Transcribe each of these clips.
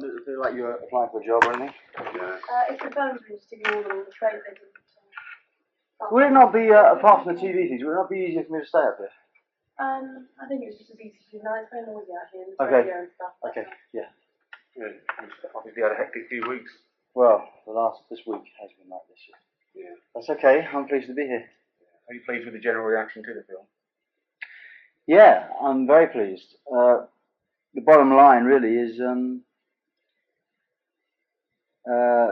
Does it feel like you're applying for a job or anything? Yeah. It's the phones we just ignore them all the trade they didn't. Would it not be, apart from the TV things, would it not be easier for me to stay up here? I think it's just as easy to do now. It's very noisy out here and the Okay. radio and stuff. Okay, yeah. Yeah, obviously had a hectic few weeks. Well, this week has been like this. Yeah. That's okay. I'm pleased to be here. Are you pleased with the general reaction to the film? Yeah, I'm very pleased. The bottom line really is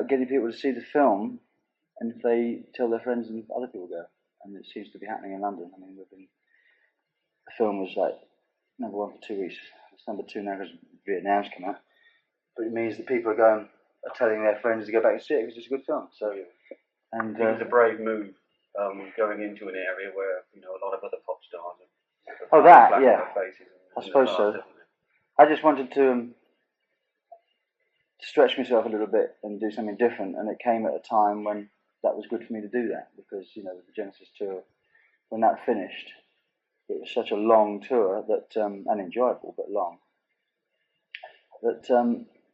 getting people to see the film, and if they tell their friends and other people go. And it seems to be happening in London. I mean, the film was like #1 for 2 weeks. It's #2 now because Vietnam's come out. But it means that people are telling their friends to go back and see it because it's a good film. So, and it was a brave move going into an area where a lot of other pop stars have oh, that, yeah. faces I suppose so. I just wanted to stretch myself a little bit and do something different, and it came at a time when that was good for me to do that because the Genesis tour, when that finished, it was such a long tour that and enjoyable but long that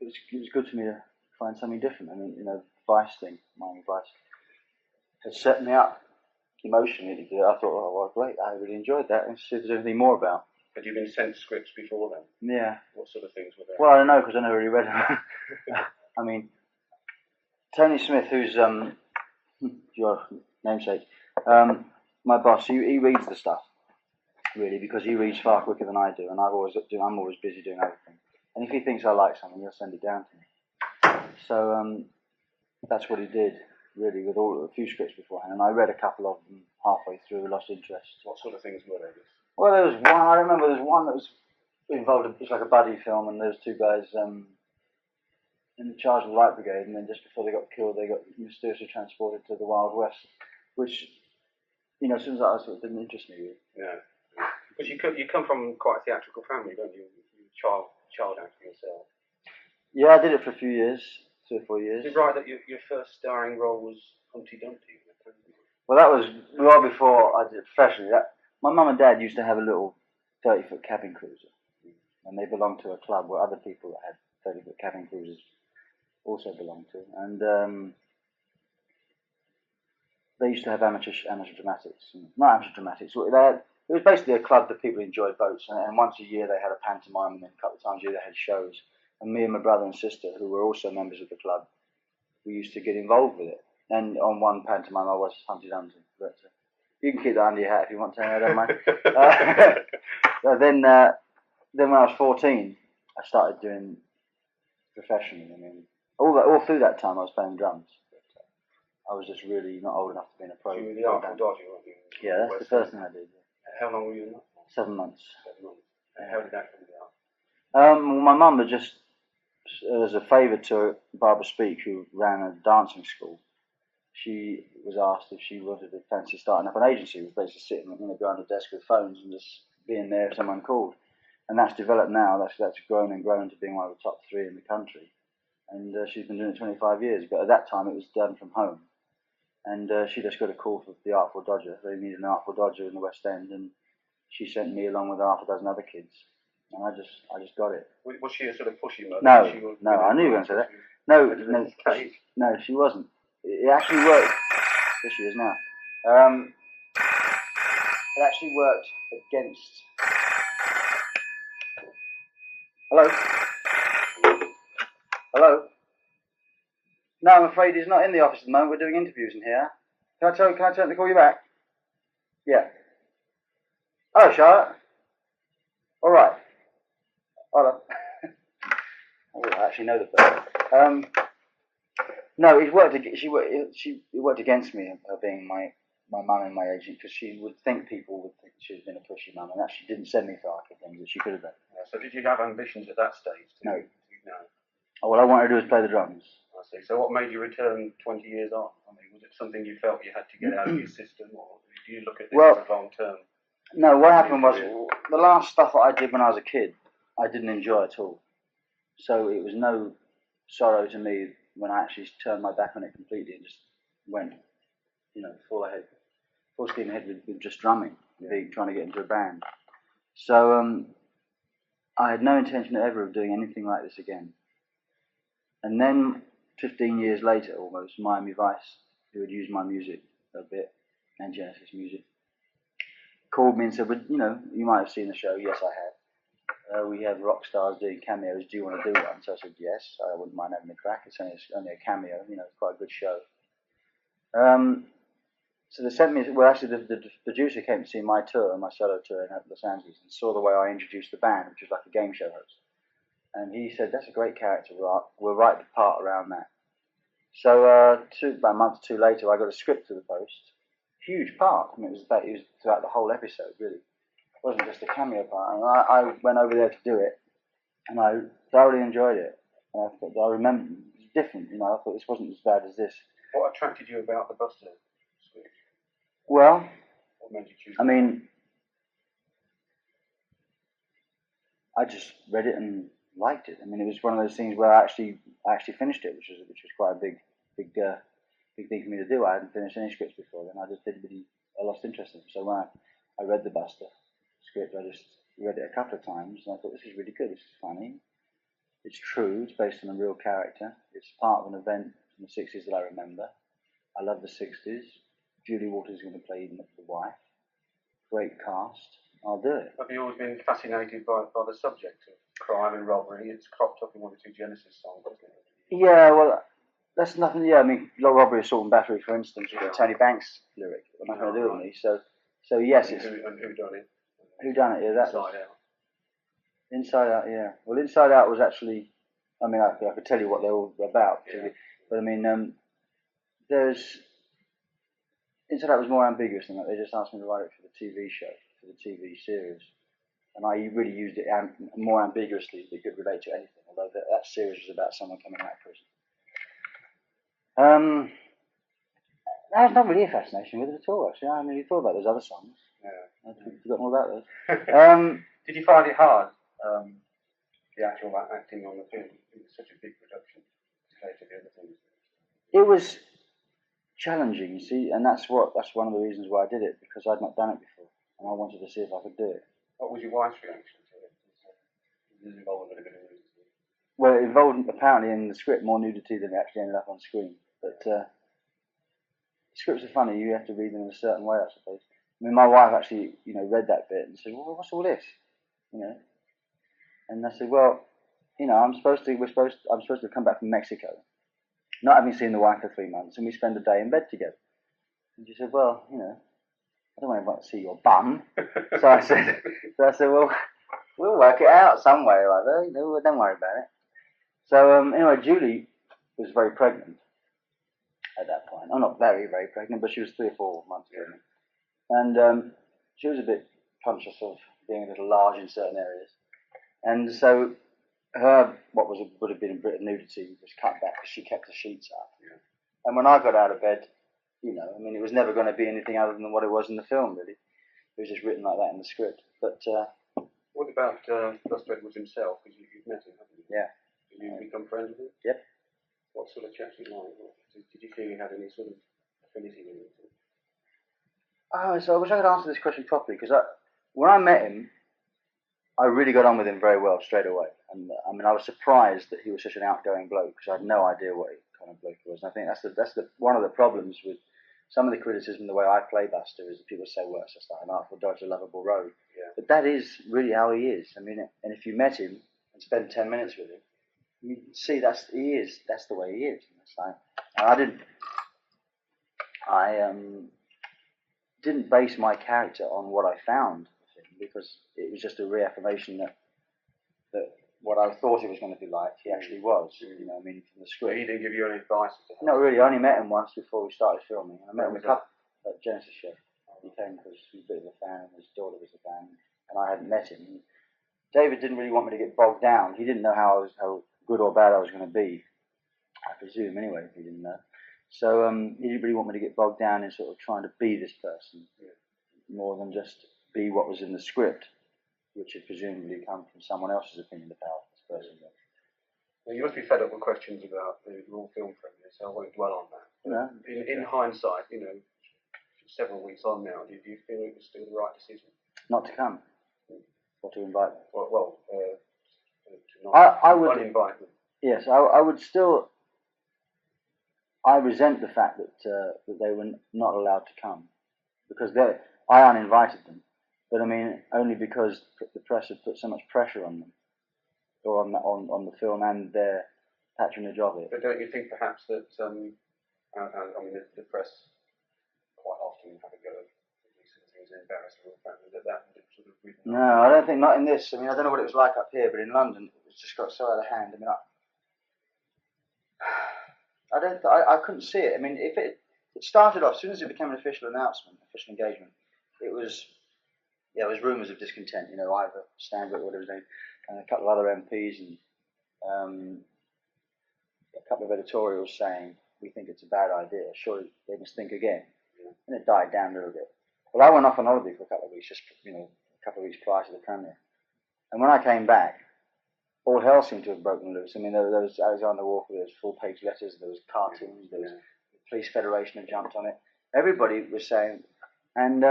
it was good for me to find something different. I mean, Vice thing, Miami Vice, had set me up emotionally to do it. I thought, oh well, great, I really enjoyed that, and see if there's anything more about. Had you been sent scripts before then? Yeah. What sort of things were there? Well, I don't know because I never really read them. I mean, Tony Smith, who's your namesake, my boss, he reads the stuff really because he reads far quicker than I do, and I'm always busy doing other things. And if he thinks I like something, he'll send it down to me. So that's what he did really with a few scripts beforehand, and I read a couple of them halfway through, lost interest. What sort of things were they? Well, there was one, I remember there was one that was involved, it was like a buddy film, and there was two guys in charge of the Light Brigade, and then just before they got killed, they got mysteriously transported to the Wild West, which, as soon as I saw it, didn't interest me really. Yeah. But you come from quite a theatrical family, don't you? You're child actor yourself. Yeah, I did it for a few years, 3 or 4 years. Is it right that your first starring role was Humpty Dumpty? Well, that was well before I did it professionally. My mum and dad used to have a little 30-foot cabin cruiser, and they belonged to a club where other people that had 30-foot cabin cruisers also belonged to, and they used to have amateur dramatics. Not amateur dramatics. It was basically a club that people enjoyed boats, and once a year they had a pantomime, and then a couple of times a year they had shows. And me and my brother and sister, who were also members of the club, we used to get involved with it. And on one pantomime I was Humpty Dumpty, but you can keep that under your hat if you want to. I don't mind. Then when I was 14, I started doing professionally. I mean, all through that time I was playing drums. But I was just really not old enough to be in a pro. You were the Artful Dodger, weren't you? Yeah, that's the first thing I did. How long were you in that? 7 months. 7 months. And how did that come about? My mum had just, as a favour to Barbara Speake, who ran a dancing school, she was asked if she wanted to fancy starting up an agency. It was basically sitting behind a desk with phones and just being there if someone called. And that's developed now. That's grown and grown to being one of the top 3 in the country. And she's been doing it 25 years. But at that time, it was done from home. And she just got a call for the Artful Dodger. They needed an Artful Dodger in the West End, and she sent me along with half a dozen other kids. And I just got it. Was she a sort of pushy mother? No, I knew you were going to say that. No, she wasn't. It actually worked. There she is now. It actually worked against. Hello? Hello? No, I'm afraid he's not in the office at the moment. We're doing interviews in here. Can I tell him to call you back? Yeah. Oh, Charlotte. All right. Hello. Oh, I actually know the person. No, it worked against me, her being my mum and my agent, because she would think people would think she'd been a pushy mum, and actually didn't send me for arcade things that she could have done. Yeah, so did you have ambitions at that stage? No. No. All I wanted to do was play the drums. I see. So what made you return 20 years on? I mean, was it something you felt you had to get out of your system, or do you look at this as a long term? No, what happened was the last stuff that I did when I was a kid, I didn't enjoy at all. So it was no sorrow to me when I actually turned my back on it completely and just went, full steam ahead with just drumming, trying to get into a band. So I had no intention ever of doing anything like this again. And then 15 years later, almost, Miami Vice, who had used my music a bit, and Genesis music, called me and said, well, you know, you might have seen the show. Yes, I have. We have rock stars doing cameos. Do you want to do one? So I said, yes, I wouldn't mind having a crack. It's only a cameo, you know, it's quite a good show. So they sent me, well, actually, the producer came to see my tour, my solo tour in Los Angeles, and saw the way I introduced the band, which was like a game show host. And he said, that's a great character, we'll write the part around that. So about a month or two later, I got a script to the post. Huge part. I mean, it was throughout the whole episode, really. It wasn't just a cameo part. And I went over there to do it, and I thoroughly enjoyed it. And I remember, it was different, you know, I thought this wasn't as bad as this. What attracted you about the Buster switch? Well, What made you choose I mean, I just read it and liked it. I mean, it was one of those things where I actually finished it, which was quite a big thing for me to do. I hadn't finished any scripts before then. I lost interest in it. So when I read the Buster script, I just read it a couple of times, and I thought, this is really good. This is funny. It's true. It's based on a real character. It's part of an event from the 60s that I remember. I love the 60s. Julie Walters is going to play the wife. Great cast. I'll do it. Have you always been fascinated by the subject of crime and robbery? It's cropped up in one or two Genesis songs, hasn't it? Yeah, well, that's nothing. Yeah, I mean, robbery, assault, and battery, for instance, with a Tony Banks lyric. Got nothing to do with me. So yes, it's Who done it? who done it? Yeah, that Inside was Out. Inside Out. Yeah. Well, Inside Out was actually. I mean, I could tell you what they're all about, Yeah. but I mean, there's Inside Out was more ambiguous than that. They just asked me to write it for the TV show, for the TV series, and I really used it more ambiguously that could relate to anything. Although that series was about someone coming out of prison. There's not really a fascination with it at all, actually. I mean, you thought about those other songs. Yeah. I've forgotten all about those. Did you find it hard, the actual acting on the film? It was such a big production compared to the other things. It was challenging, you see, and that's one of the reasons why I did it, because I'd not done it before, and I wanted to see if I could do it. What was your wife's reaction to it? Did it involve a little bit of nudity? Well, it involved, apparently, in the script, more nudity than it actually ended up on screen. But scripts are funny. You have to read them in a certain way, I suppose. I mean, my wife actually, you know, read that bit and said, "Well, what's all this?" You know, and I said, "Well, you know, I'm supposed to come back from Mexico, not having seen the wife for 3 months, and we spend a day in bed together." And she said, "Well, you know, I don't want to see your bum." So I said, "Well, we'll work it out some way or other. You know, don't worry about it." So anyway, Julie was very pregnant at that point. Oh, not very, very pregnant, but she was 3 or 4 months pregnant. And she was a bit conscious of being a little large in certain areas. And so what would have been a bit of nudity was cut back because she kept the sheets up. Yeah. And when I got out of bed, you know, I mean, it was never going to be anything other than what it was in the film, really. It was just written like that in the script. But what about Buster Edwards himself? Because you've met him, haven't you? Yeah. Did you become friends with him? Yep. What sort of chat did you like? Did you feel you had any sort of affinity with him? Oh, so I wish I could answer this question properly, because when I met him, I really got on with him very well straight away. And I mean, I was surprised that he was such an outgoing bloke, because I had no idea what kind of bloke he was. And I think that's one of the problems with some of the criticism, the way I play Buster, is that people say, well, it's just like an Artful Dodger, lovable rogue. Yeah. But that is really how he is. I mean, and if you met him and spent 10 minutes with him, you see that's the way he is. And it's like, I didn't base my character on what I found with him, because it was just a reaffirmation that what I thought he was going to be like, he actually was. You know, I mean, from the So script. he didn't give you any advice? Not really. I only met him once before we started filming. I met him at Genesis show. He came because he was a bit of a fan, and his daughter was a fan, and I hadn't met him. David didn't really want me to get bogged down. He didn't know how good or bad I was going to be. I presume, anyway, if he didn't know. So he didn't really want me to get bogged down in sort of trying to be this person, more than just be what was in the script, which had presumably come from someone else's opinion about this person. Well, you must be fed up with questions about the raw film premiere, so I won't dwell on that. No. In hindsight, you know, several weeks on now, do you feel it was still the right decision? Not to come, or to invite them. To not I would uninvite them. Yes, I would still. I resent the fact that they were not allowed to come because I uninvited them, but I mean only because the press had put so much pressure on them or on the film and their patronage of it. But don't you think perhaps that I mean the press quite often have a go at these sort of things and embarrass the royal family that would have sort of ridden No, I don't think not in this. I mean, I don't know what it was like up here, but in London, it's just got so out of hand. I mean, I couldn't see it. I mean, if it started off as soon as it became an official announcement, official engagement, it was there was rumours of discontent. You know, either Stanbrook, whatever his name, and a couple of other MPs, and a couple of editorials saying we think it's a bad idea. Surely they must think again. Yeah. And it died down a little bit. Well, I went off on holiday for a couple of weeks, just a couple of weeks prior to the premiere, and when I came back, all hell seemed to have broken loose. I mean, there was Alexander Walker, there was full-page letters, there was cartoons, there was the Police Federation had jumped on it. Everybody was saying, and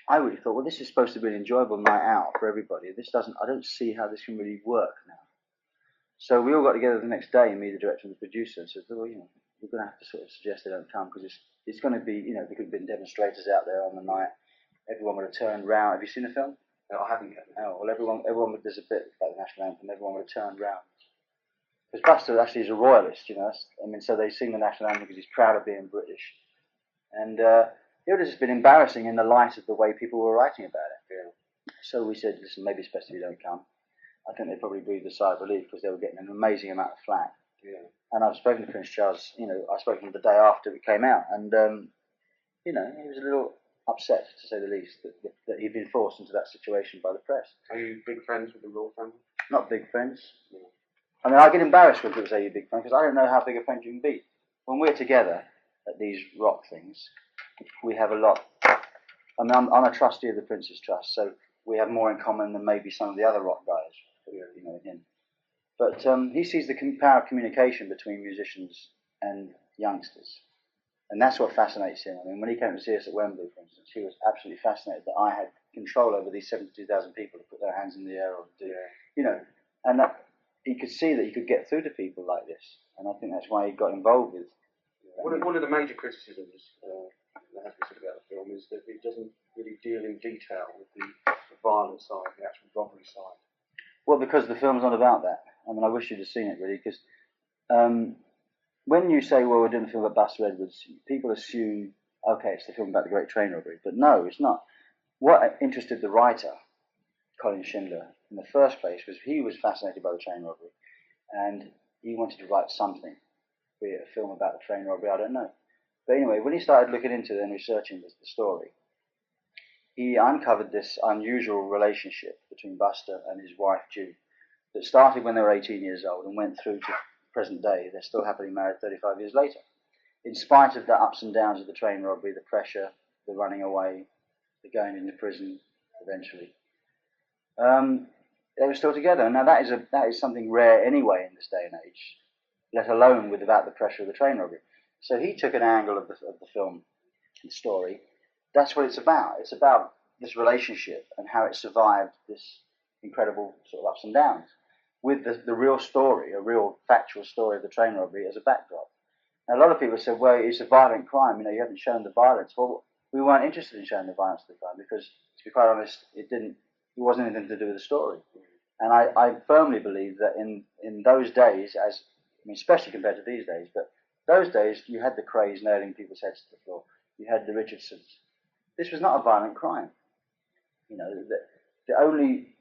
I really thought, well, this is supposed to be an enjoyable night out for everybody. I don't see how this can really work now. So we all got together the next day, me, the director, and the producer, and said, well, we're going to have to sort of suggest they don't come because it's going to be, there could have been demonstrators out there on the night. Everyone would have turned round. Have you seen the film? No, I haven't yet. Oh, well, everyone there's a bit about the national anthem. Everyone would have turned round. Because Buster actually is a royalist, so they sing the national anthem because he's proud of being British. And it would have just been embarrassing in the light of the way people were writing about it. Yeah. So we said, listen, maybe it's best if you don't come. I think they probably breathed a sigh of relief because they were getting an amazing amount of flack. Yeah. And I've spoken to Prince Charles, I spoke to him the day after it came out, and, he was a little upset, to say the least, that he'd been forced into that situation by the press. Are you big friends with the royal family? Not big friends. Yeah. I mean, I get embarrassed when people say you're big friends because I don't know how big a friend you can be. When we're together at these rock things, we have a lot. I mean, I'm a trustee of the Prince's Trust, so we have more in common than maybe some of the other rock guys, him. But he sees the power of communication between musicians and youngsters. And that's what fascinates him. I mean, when he came to see us at Wembley, for instance, he was absolutely fascinated that I had control over these 72,000 people to put their hands in the air or do, and that he could see that he could get through to people like this. And I think that's why he got involved with. One of the major criticisms that has been said about the film is that it doesn't really deal in detail with the violent side, the actual robbery side. Well, because the film's not about that. I mean, I wish you'd have seen it, really, because when you say, well, we're doing a film about Buster Edwards, people assume, okay, it's the film about the Great Train Robbery. But no, it's not. What interested the writer, Colin Schindler, in the first place was he was fascinated by the train robbery. And he wanted to write something, be it a film about the train robbery, I don't know. But anyway, when he started looking into it and researching the story, he uncovered this unusual relationship between Buster and his wife, Jude, that started when they were 18 years old and went through to present day. They're still happily married 35 years later. In spite of the ups and downs of the train robbery, the pressure, the running away, the going into prison eventually, they were still together. Now that is something rare anyway in this day and age, let alone without the pressure of the train robbery. So he took an angle of the film, the story. That's what it's about. It's about this relationship and how it survived this incredible sort of ups and downs, with the real story, a real factual story of the train robbery as a backdrop. Now, a lot of people said, well, it's a violent crime, you haven't shown the violence. Well, we weren't interested in showing the violence of the crime because, to be quite honest, it wasn't anything to do with the story. And I firmly believe that in those days, especially compared to these days, but those days you had the Krays nailing people's heads to the floor. You had the Richardsons. This was not a violent crime. The only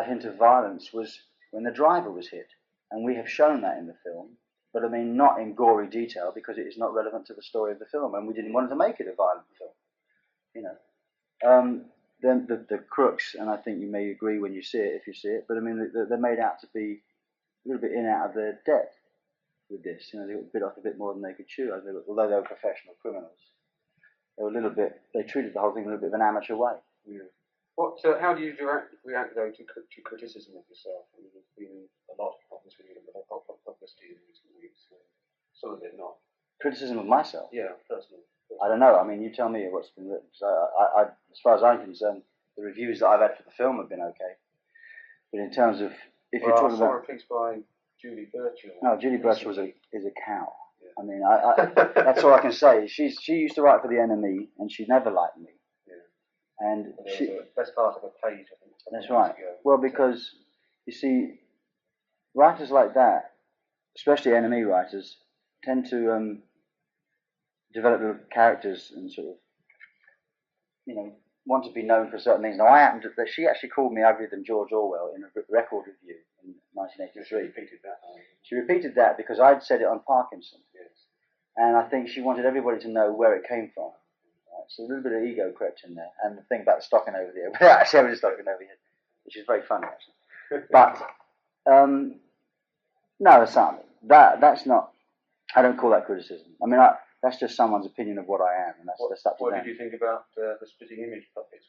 hint of violence was when the driver was hit. And we have shown that in the film, but I mean not in gory detail because it is not relevant to the story of the film, and we didn't want to make it a violent film. Then the crooks, and I think you may agree when you see it, if you see it, but I mean they're made out to be a little bit in and out of their depth with this. They bit off a bit more than they could chew, although they were professional criminals. They treated the whole thing in a little bit of an amateur way. Yeah. How do you react though to criticism of yourself? I mean, there's been a lot, obviously, publicity in recent weeks. Some of it not. Criticism of myself? Yeah, personally. I don't know. I mean, you tell me what's been written. So as far as I'm concerned, the reviews that I've had for the film have been okay. But in terms of I saw a piece by Julie Burchill. No, Julie Burchill is a cow. Yeah. I mean, that's all I can say. She used to write for the NME, and she never liked me. Yeah. And she was the best part of a page, I think. That's right. Well, because you see, writers like that, especially NME writers, tend to develop the characters and sort of, want to be known for certain things. Now, she actually called me uglier than George Orwell in a record review in 1983. She repeated that. She repeated that because I'd said it on Parkinson. Yes. And I think she wanted everybody to know where it came from. Right? So a little bit of ego crept in there. And the thing about the stocking over here, without actually having a stocking over here, which is very funny, actually. But, no, that's not, I don't call that criticism. I mean, that's just someone's opinion of what I am, and that's up to them. What did you think about the spitting image puppets?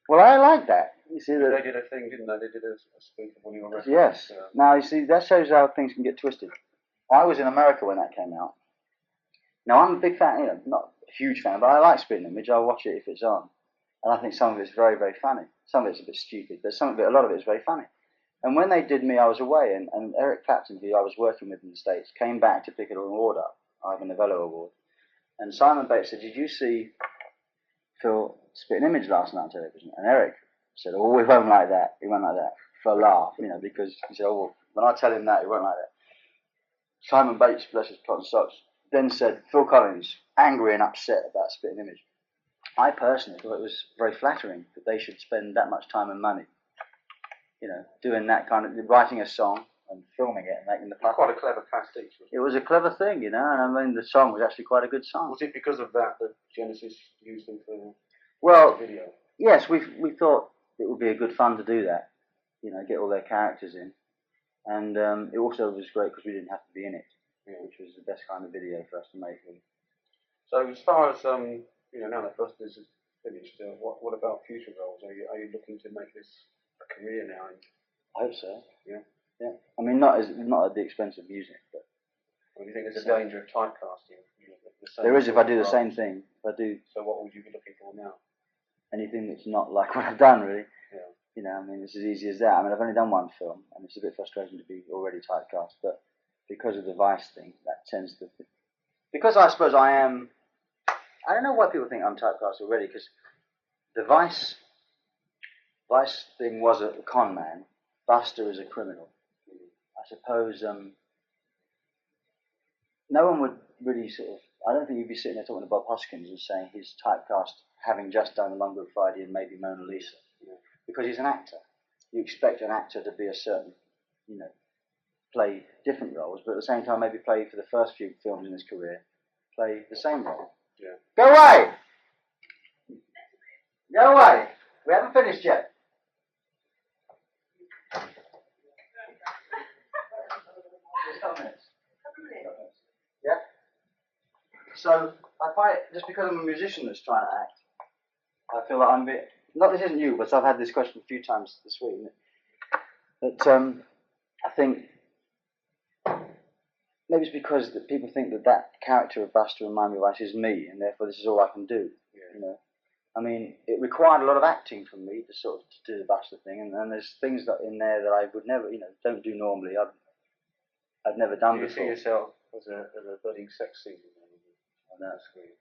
Well, I like that. You see, they did a thing, didn't they? They did a spoof of one of your records. Yes. Now, you see, that shows how things can get twisted. I was in America when that came out. Now, I'm a big fan, not a huge fan, but I like Spitting Image. I'll watch it if it's on. And I think some of it's very, very funny. Some of it's a bit stupid, but a lot of it is very funny. And when they did me, I was away, and Eric Clapton, who I was working with in the States, came back to pick an award up, Ivor Novello Award. And Simon Bates said, "Did you see Phil Spitting Image last night on television?" And Eric said, "Oh, we won't like that. He won't like that," for a laugh, because he said, "Oh, well, when I tell him that, he won't like that." Simon Bates, bless his cotton socks, then said, "Phil Collins, angry and upset about Spitting Image." I personally thought it was very flattering that they should spend that much time and money, doing that kind of, writing a song and filming it and making the puppet. Quite a clever pastiche. It was a clever thing, and I mean, the song was actually quite a good song. Was it because of that Genesis used them for the video? Yes, we thought it would be a good fun to do that, get all their characters in. And it also was great because we didn't have to be in it, which was the best kind of video for us to make. So as far as, now that Busters is finished, what about future roles? Are you looking to make this a career now? I hope so. Yeah. Yeah. I mean, not at the expense of music, but. Well, do you think there's a danger of typecasting? There is if I do the same thing. If I do. So what would you be looking for now? Anything that's not like what I've done, really. Yeah. I mean, it's as easy as that. I mean, I've only done one film, and it's a bit frustrating to be already typecast, but because of the Vice thing, that tends to. Because I suppose I am. I don't know why people think I'm typecast already, because the Vice thing was a con man. Buster is a criminal. I suppose no one would really I don't think you'd be sitting there talking to Bob Hoskins and saying he's typecast having just done A Long Good Friday and maybe Mona Lisa, because he's an actor. You expect an actor to be a certain, play different roles, but at the same time maybe play for the first few films in his career, play the same role. Yeah. Go away! Go away! We haven't finished yet. Yeah. So I find it, just because I'm a musician that's trying to act, I feel like I'm a bit. Not this isn't you, but I've had this question a few times this week. But I think maybe it's because that people think that character of Buster and Miami Vice is me, and therefore this is all I can do. Yeah. I mean, it required a lot of acting from me to do the Buster thing, and there's things in there that I would never, don't do normally. I've never done before. Do you see yourself as a budding sex singer on that screen?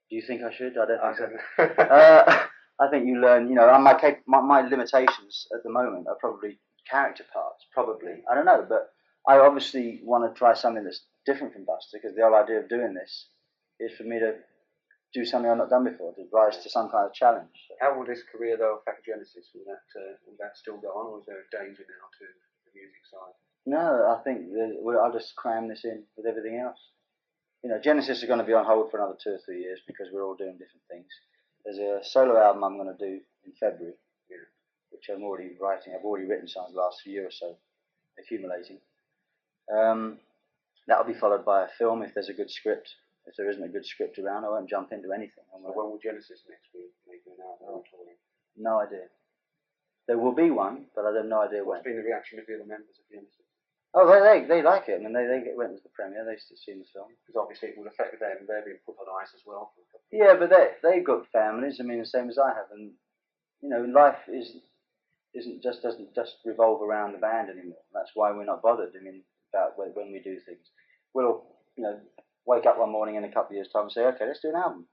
Do you think I should? I don't think so. I think you learn, my limitations at the moment are probably character parts, probably. I don't know, but I obviously want to try something that's different from Buster, because the whole idea of doing this is for me to do something I've not done before, to rise to some kind of challenge. How will this career, though, affect Genesis? Will that still go on, or is there a danger now to the music side? No, I think I'll just cram this in with everything else. Genesis are going to be on hold for another 2 or 3 years because we're all doing different things. There's a solo album I'm going to do in February, which I'm already writing. I've already written songs the last year or so, accumulating. That'll be followed by a film if there's a good script. If there isn't a good script around, I won't jump into anything. So when will Genesis next week make an album? No idea. There will be one, but I have no idea when. What's been the reaction of the other members of Genesis? Oh, they like it. I mean, they went to the premiere. They've seen the film. Because obviously it would affect them. They're being put on ice as well. Yeah, but they've got families. I mean, the same as I have. And life is doesn't just revolve around the band anymore. That's why we're not bothered. I mean, about when we do things, we'll wake up one morning in a couple of years' time and say, okay, let's do an album.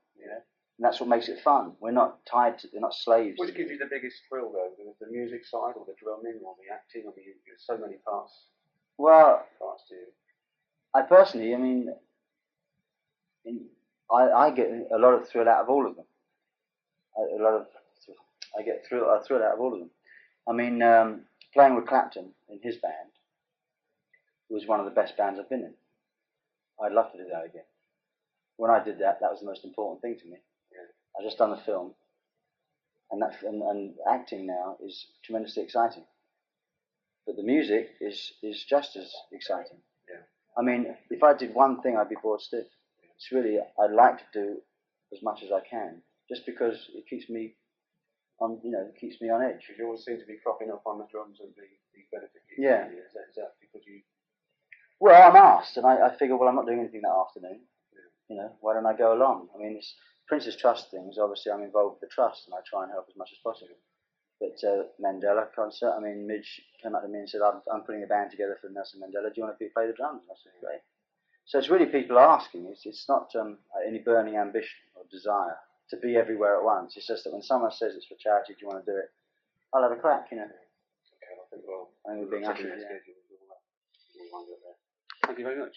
And that's what makes it fun. We're not tied to, we're not slaves. Which gives you the biggest thrill, though? The music side, or the drumming, or the acting? I mean, there's so many parts. Well, Parts to. I personally, I mean, I get a lot of thrill out of all of them. I get a thrill out of all of them. I mean, playing with Clapton in his band was one of the best bands I've been in. I'd love to do that again. When I did that, that was the most important thing to me. I just done the film, and acting now is tremendously exciting. But the music is just as exciting. I mean, if I did one thing, I'd be bored stiff. It's really, I'd like to do as much as I can, just because it keeps me on, it keeps me on edge. Because you always seem to be cropping up on the drums and the benefit. Yeah. Is that because you? Well, I'm asked, and I figure, well, I'm not doing anything that afternoon. Why don't I go along? I mean, this Prince's Trust things, obviously I'm involved with the Trust, and I try and help as much as possible. But Mandela concert, I mean, Midge came up to me and said, I'm putting a band together for Nelson Mandela, do you want to play the drums? And I said, great. So it's really people asking, it's not any burning ambition or desire to be everywhere at once. It's just that when someone says it's for charity, do you want to do it? I'll have a crack, Okay, I think we're being happy. Thank you very much.